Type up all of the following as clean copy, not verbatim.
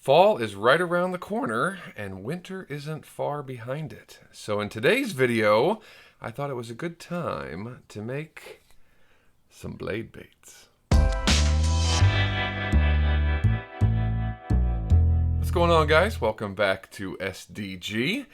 Fall is right around the corner and winter isn't far behind it. So in today's video, I thought it was a good time to make some blade baits. What's going on, guys? Welcome back to SDG.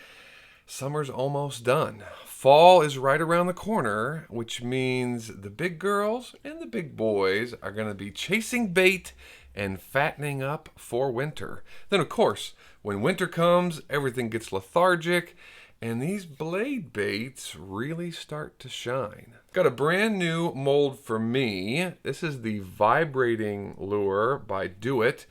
Summer's almost done. Fall is right around the corner, which means the big girls and the big boys are going to be chasing bait and fattening up for winter. Then, of course, when winter comes, everything gets lethargic, and these blade baits really start to shine. Got a brand new mold for me. This is the Vibrating Lure by Do It.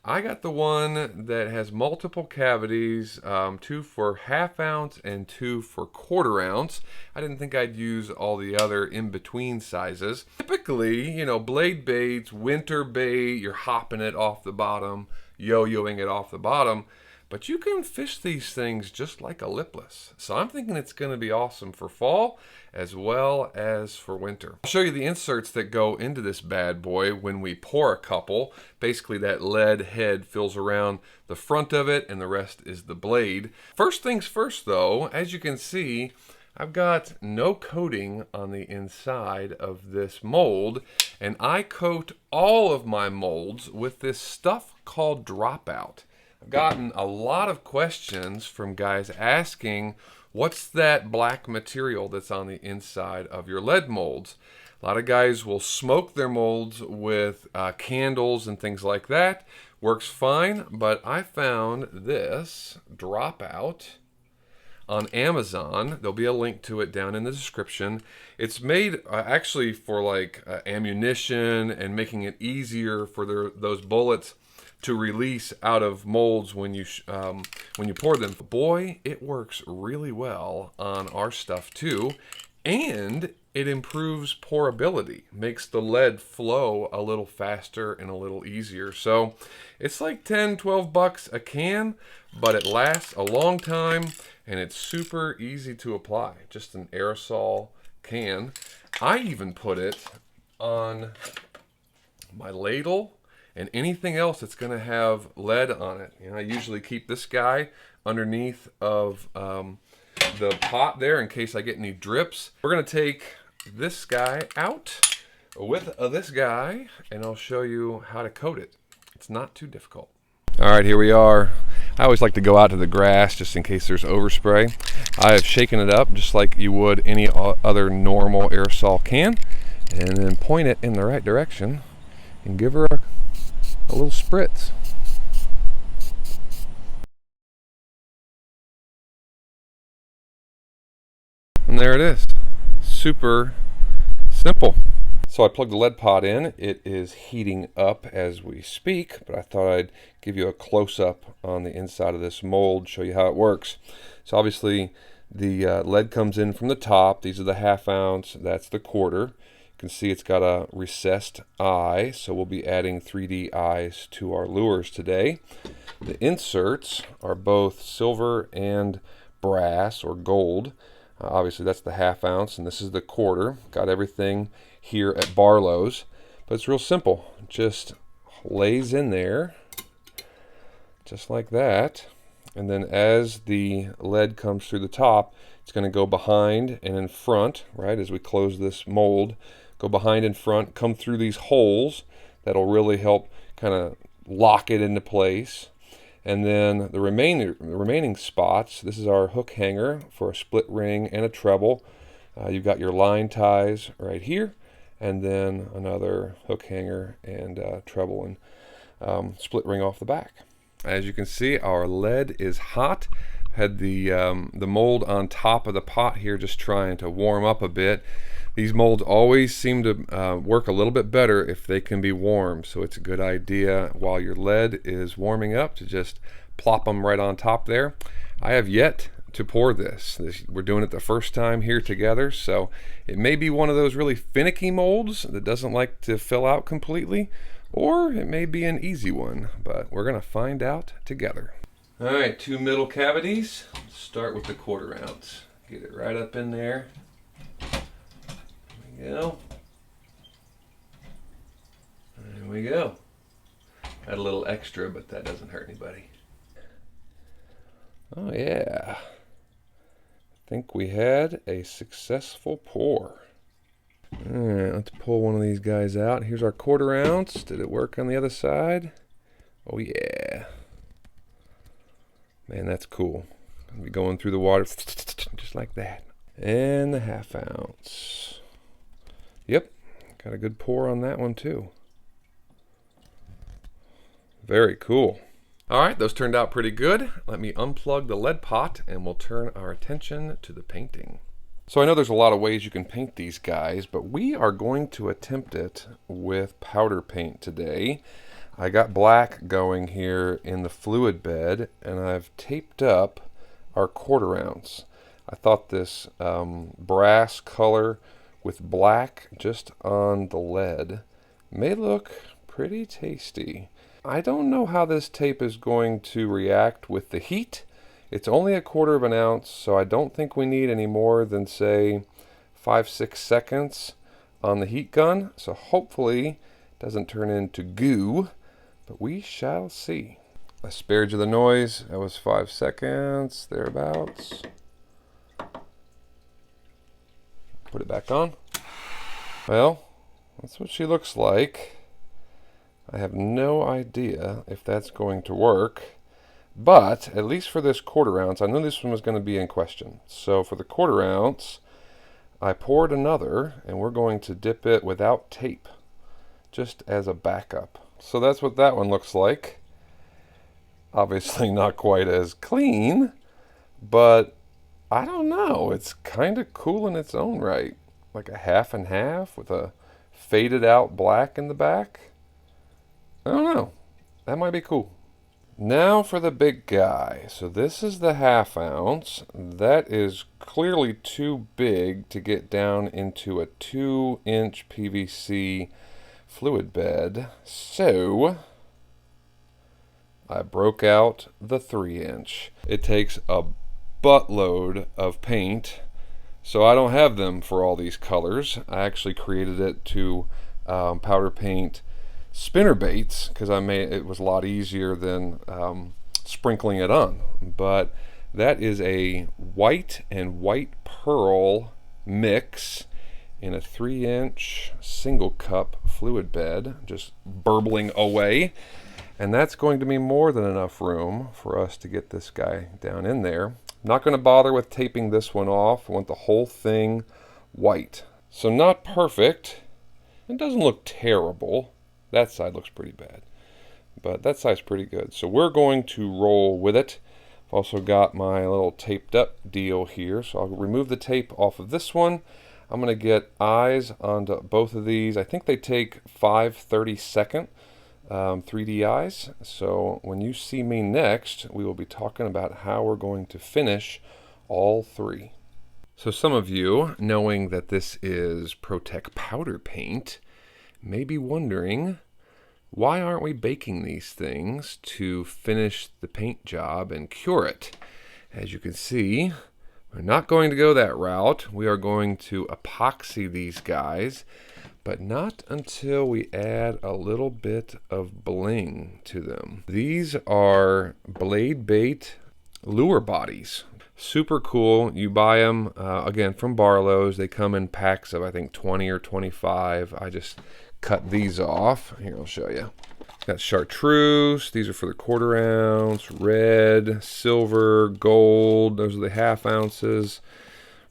I got the one that has multiple cavities, 2 for ½ ounce and 2 for ¼ ounce. I didn't think I'd use all the other in-between sizes. Typically, you know, blade baits, winter bait, you're hopping it off the bottom, yo-yoing it off the bottom, but you can fish these things just like a lipless. So I'm thinking it's going to be awesome for fall as well as for winter. I'll show you the inserts that go into this bad boy when we pour a couple. Basically that lead head fills around the front of it and the rest is the blade. First things first though, as you can see, I've got no coating on the inside of this mold, and I coat all of my molds with this stuff called Dropout. I've gotten a lot of questions from guys asking, what's that black material that's on the inside of your lead molds? A lot of guys will smoke their molds with candles and things like that. Works fine, but I found this Dropout on Amazon. There'll be a link to it down in the description. It's made actually for like ammunition and making it easier for those bullets to release out of molds when you pour them. Boy, it works really well on our stuff too, and it improves pourability, makes the lead flow a little faster and a little easier. So it's like 10-12 bucks a can, but it lasts a long time and it's super easy to apply. Just an aerosol can. I even put it on my ladle and anything else that's going to have lead on it. You know, I usually keep this guy underneath of the pot there in case I get any drips. We're going to take this guy out with this guy, and I'll show you how to coat it. It's not too difficult. All right, here we are. I always like to go out to the grass just in case there's overspray. I have shaken it up just like you would any other normal aerosol can, and then point it in the right direction and give her a little spritz. And there it is. Super simple. So I plugged the lead pot in. It is heating up as we speak, but I thought I'd give you a close-up on the inside of this mold, show you how it works. So obviously the lead comes in from the top. These are the ½ ounce, that's the ¼. You can see it's got a recessed eye, so we'll be adding 3D eyes to our lures today. The inserts are both silver and brass or gold. Obviously that's the ½ ounce, and this is the ¼. Got everything here at Barlow's, but it's real simple. Just lays in there just like that, and then as the lead comes through the top, it's going to go behind and in front, right, as we close this mold. Go behind and front, come through these holes. That'll really help kind of lock it into place. And then the remaining spots, this is our hook hanger for a split ring and a treble. You've got your line ties right here, and then another hook hanger and treble and split ring off the back. As you can see, our lead is hot. Had the mold on top of the pot here just trying to warm up a bit. These molds always seem to work a little bit better if they can be warm, so it's a good idea while your lead is warming up to just plop them right on top there. I have yet to pour this. We're doing it the first time here together, so it may be one of those really finicky molds that doesn't like to fill out completely, or it may be an easy one, but we're going to find out together. All right, 2 middle cavities. Start with the ¼ ounce. Get it right up in there. There we go. Add a little extra, but that doesn't hurt anybody. Oh yeah. I think we had a successful pour. Alright, let's pull one of these guys out. Here's our 1/4 ounce. Did it work on the other side? Oh yeah. Man, that's cool. Gonna be going through the water just like that. And the 1/2 ounce. Yep, got a good pour on that one too. Very cool. Alright, those turned out pretty good. Let me unplug the lead pot and we'll turn our attention to the painting. So I know there's a lot of ways you can paint these guys, but we are going to attempt it with powder paint today. I got black going here in the fluid bed, and I've taped up our 1/4 ounce. I thought this brass color with black just on the lead may look pretty tasty. I don't know how this tape is going to react with the heat. It's only a 1/4 ounce, so I don't think we need any more than, say, 5-6 seconds on the heat gun. So hopefully it doesn't turn into goo, but we shall see. I spared you the noise. That was 5 seconds, thereabouts. Put it back on. Well, that's what she looks like. I have no idea if that's going to work. But, at least for this 1/4 ounce, I knew this one was going to be in question. So for the 1/4 ounce, I poured another, and we're going to dip it without tape, just as a backup. So that's what that one looks like. Obviously not quite as clean, but I don't know. It's kind of cool in its own right. Like a 1/2 and 1/2 with a faded out black in the back. I don't know. That might be cool. Now for the big guy. So this is the 1/2 ounce. That is clearly too big to get down into a 2-inch PVC fluid bed. So I broke out the 3-inch. It takes a buttload of paint, so I don't have them for all these colors. I actually created it to powder paint spinner baits because it was a lot easier than sprinkling it on. But that is a white and white pearl mix in a 3-inch single cup fluid bed, just burbling away. And that's going to be more than enough room for us to get this guy down in there. I'm not going to bother with taping this one off. I want the whole thing white. So not perfect. It doesn't look terrible. That side looks pretty bad, but that side's pretty good. So we're going to roll with it. I've also got my little taped up deal here, so I'll remove the tape off of this one. I'm going to get eyes onto both of these. I think they take 5 30-second 3D eyes. So when you see me next, we will be talking about how we're going to finish all 3. So some of you, knowing that this is ProTech powder paint, may be wondering, why aren't we baking these things to finish the paint job and cure it? As you can see, we're not going to go that route. We are going to epoxy these guys, but not until we add a little bit of bling to them. These are blade bait lure bodies. Super cool. You buy them, again, from Barlow's. They come in packs of, I think, 20 or 25. I just cut these off. Here, I'll show you. Got chartreuse. These are for the 1/4 ounce. Red, silver, gold. Those are the 1/2 ounces.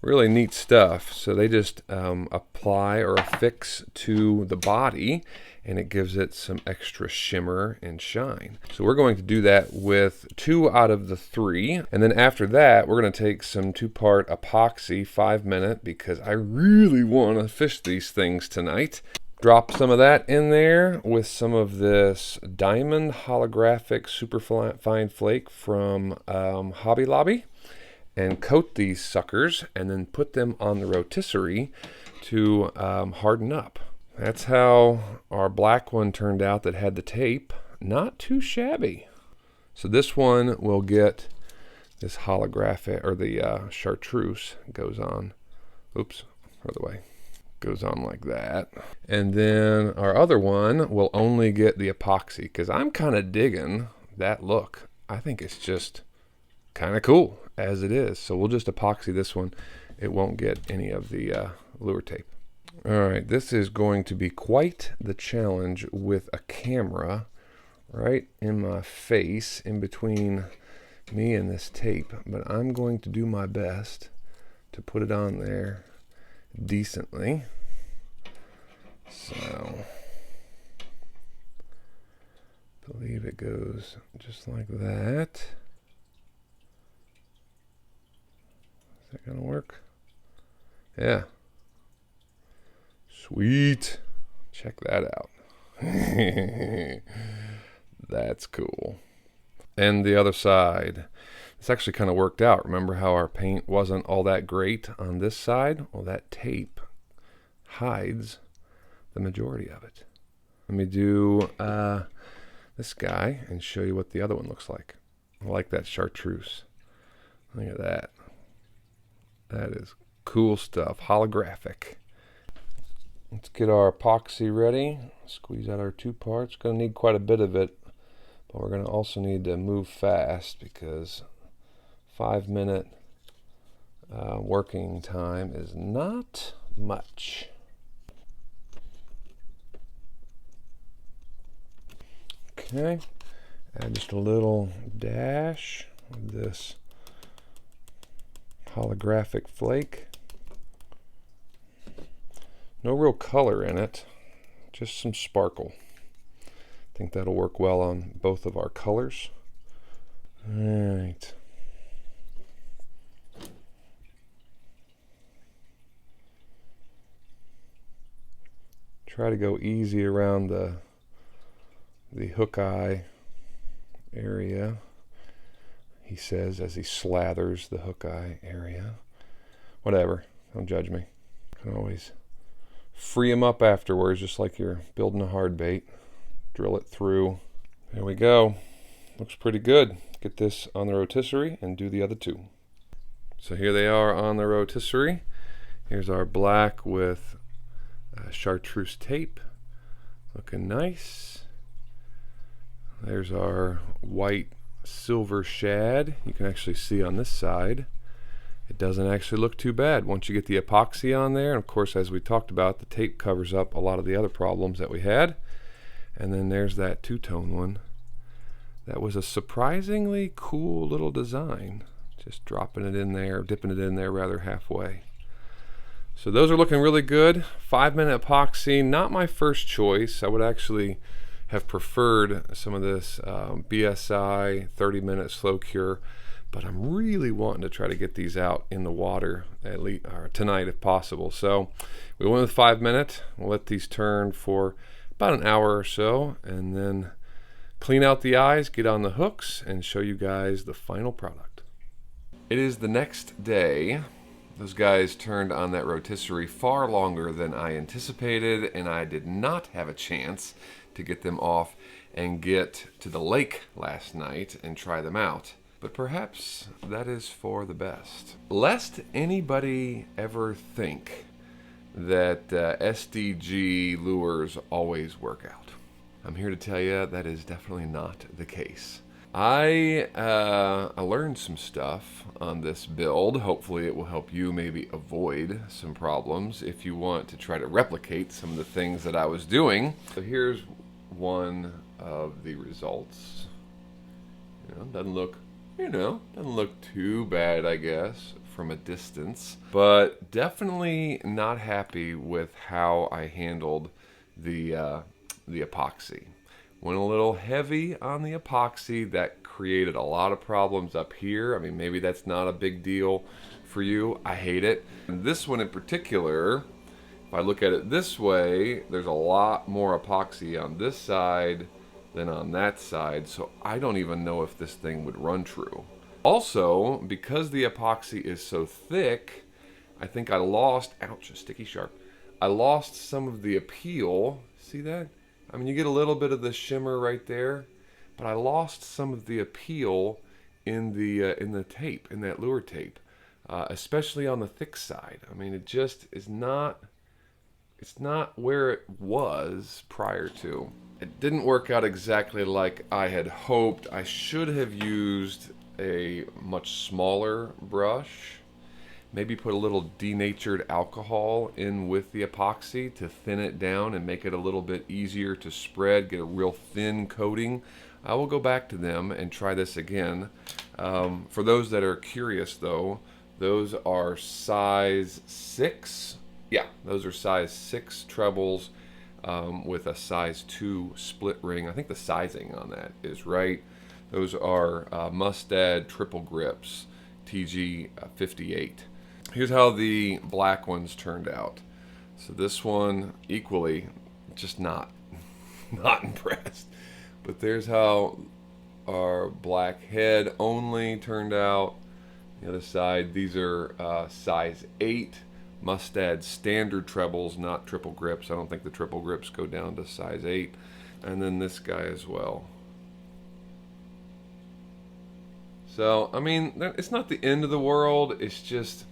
Really neat stuff. So they just apply or affix to the body, and it gives it some extra shimmer and shine. So we're going to do that with 2 out of the 3. And then after that, we're going to take some 2-part epoxy, 5-minute, because I really want to fish these things tonight. Drop some of that in there with some of this diamond holographic super fine flake from Hobby Lobby, and coat these suckers and then put them on the rotisserie to harden up. That's how our black one turned out that had the tape. Not too shabby. So this one will get this holographic, or the chartreuse goes on. Oops, other way. Goes on like that. And then our other one will only get the epoxy because I'm kind of digging that look. I think it's just kind of cool as it is. So we'll just epoxy this one. It won't get any of the lure tape. All right, this is going to be quite the challenge with a camera right in my face, in between me and this tape. But I'm going to do my best to put it on there decently. So, I believe it goes just like that. Is that gonna work? Yeah. Sweet. Check that out. That's cool. And the other side. It's actually kind of worked out. Remember how our paint wasn't all that great on this side? Well, that tape hides the majority of it. Let me do this guy and show you what the other one looks like. I like that chartreuse. Look at that. That is cool stuff. Holographic. Let's get our epoxy ready. Squeeze out our 2 parts. Gonna need quite a bit of it, but we're gonna also need to move fast because 5-minute working time is not much. Okay, add just a little dash of this holographic flake. No real color in it, just some sparkle. I think that'll work well on both of our colors. All right. Try to go easy around the hook eye area, he says as he slathers the hook eye area. Whatever, don't judge me. You can always free them up afterwards, just like you're building a hard bait. Drill it through. There we go. Looks pretty good. Get this on the rotisserie and do the other 2. So here they are on the rotisserie. Here's our black with chartreuse tape. Looking nice. There's our white silver shad. You can actually see on this side it doesn't actually look too bad once you get the epoxy on there. And of course, as we talked about, the tape covers up a lot of the other problems that we had. And then there's that 2-tone one. That was a surprisingly cool little design. Just dropping it in there, dipping it in there rather halfway. So those are looking really good. 5-minute epoxy, not my first choice. I would actually have preferred some of this BSI 30-minute slow cure, but I'm really wanting to try to get these out in the water at least tonight if possible. So we went with 5-minute. We'll let these turn for about an hour or so, and then clean out the eyes, get on the hooks, and show you guys the final product. It is the next day. Those guys turned on that rotisserie far longer than I anticipated, and I did not have a chance to get them off and get to the lake last night and try them out. But perhaps that is for the best. Lest anybody ever think that SDG lures always work out, I'm here to tell you that is definitely not the case. I learned some stuff on this build. Hopefully it will help you maybe avoid some problems if you want to try to replicate some of the things that I was doing. So here's one of the results. Doesn't look too bad, I guess, from a distance, but definitely not happy with how I handled the epoxy. Went a little heavy on the epoxy. That created a lot of problems up here. I mean, maybe that's not a big deal for you. I hate it. And this one in particular, if I look at it this way, there's a lot more epoxy on this side than on that side, so I don't even know if this thing would run true. Also, because the epoxy is so thick, I think I lost, ouch, a sticky sharp. I lost some of the appeal. See that? I mean, you get a little bit of the shimmer right there, but I lost some of the appeal in the tape, in that lure tape, especially on the thick side. I mean, it just is not it's not where it was prior to. It didn't work out exactly like I had hoped. I should have used a much smaller brush. Maybe put a little denatured alcohol in with the epoxy to thin it down and make it a little bit easier to spread, get a real thin coating. I will go back to them and try this again. For those that are curious though, those are size 6. Yeah, those are size 6 trebles with a size 2 split ring. I think the sizing on that is right. Those are Mustad triple grips, TG 58. Here's how the black ones turned out. So this one equally, just not impressed. But there's how our black head only turned out. The other side, these are size 8 Mustad standard trebles, not triple grips. I don't think the triple grips go down to size 8. And then this guy as well. So, I mean, it's not the end of the world. It's just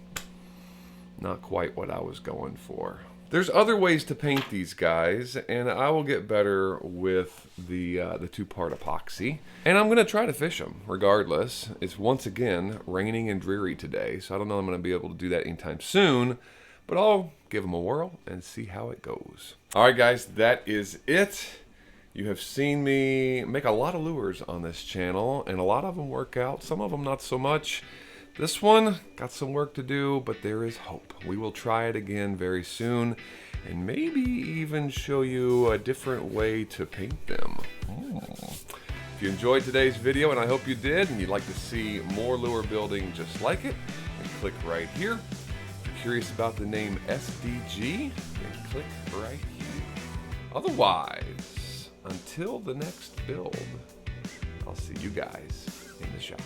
not quite what I was going for. There's other ways to paint these guys, and I will get better with the 2-part epoxy. And I'm gonna try to fish them regardless. It's once again raining and dreary today, so I don't know if I'm gonna be able to do that anytime soon, but I'll give them a whirl and see how it goes. All right, guys, that is it. You have seen me make a lot of lures on this channel, and a lot of them work out, some of them not so much. This one got some work to do, but there is hope. We will try it again very soon, and maybe even show you a different way to paint them. If you enjoyed today's video, and I hope you did, and you'd like to see more lure building just like it, then click right here. If you're curious about the name SDG, then click right here. Otherwise, until the next build, I'll see you guys in the shop.